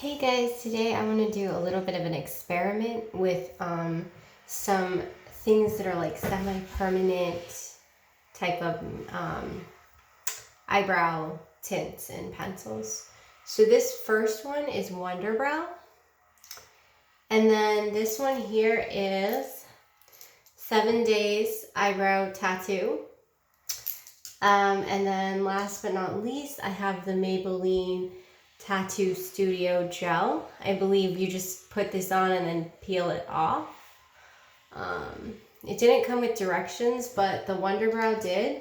Hey guys, today I want to do a little bit of an experiment with some things that are like semi-permanent type of eyebrow tints and pencils. So this first one is Wonder Brow. And then this one here is 7 Days Eyebrow Tattoo. And then last but not least, I have the Maybelline Tattoo Studio Gel. I believe you just put this on and then peel it off. It didn't come with directions, but the Wonder Brow did.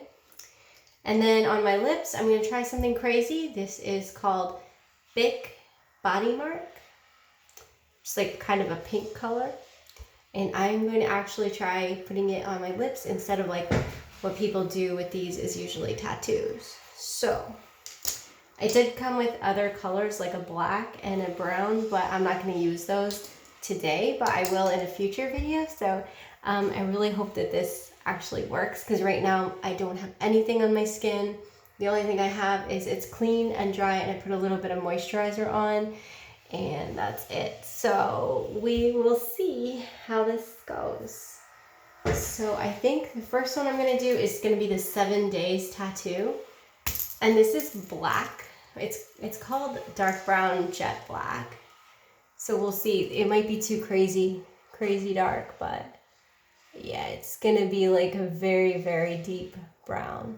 And then on my lips, I'm going to try something crazy. This is called Thick Body Mark. It's like kind of a pink color. And I'm going to actually try putting it on my lips instead of like what people do with these is usually tattoos. So I did come with other colors like a black and a brown, but I'm not going to use those today, but I will in a future video. So I really hope that this actually works because right now I don't have anything on my skin. The only thing I have is it's clean and dry, and I put a little bit of moisturizer on, and that's it. So we will see how this goes. So I think the first one I'm going to do is going to be the 7 Days Tattoo, and this is black. It's called dark brown jet black. So we'll see. It might be too crazy dark, but yeah, it's gonna be like a very, very deep brown.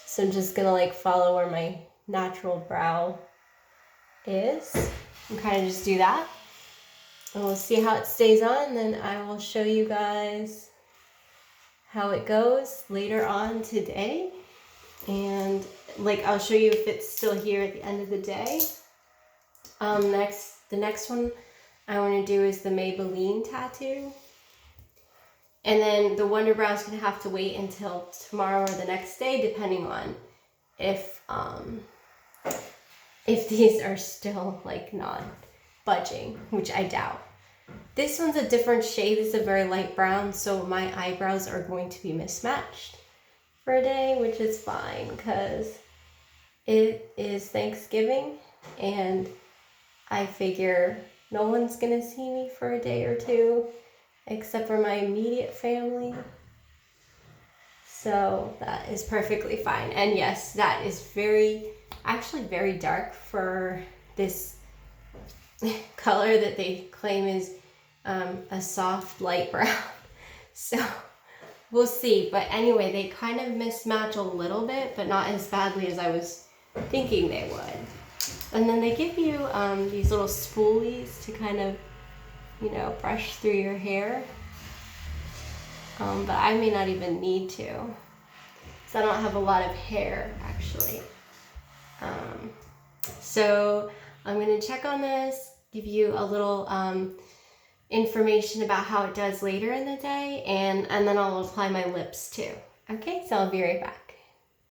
So I'm just gonna like follow where my natural brow is and kind of just do that. And we'll see how it stays on, then I will show you guys how it goes later on today. And like I'll show you if it's still here at the end of the day. The next one I want to do is the Maybelline tattoo. And then the Wonder Brow is going to have to wait until tomorrow or the next day, depending on if these are still like not budging, which I doubt. This one's a different shade. This is a very light brown, so my eyebrows are going to be mismatched for a day, which is fine because it is Thanksgiving and I figure no one's gonna see me for a day or two except for my immediate family. So that is perfectly fine. And yes, that is actually very dark for this color that they claim is a soft light brown. So we'll see. But anyway, they kind of mismatch a little bit, but not as badly as I was thinking they would. And then they give you these little spoolies to kind of, brush through your hair. But I may not even need to, because I don't have a lot of hair, actually. So I'm going to check on this, give you a little information about how it does later in the day, and then I'll apply my lips too. Okay, so I'll be right back.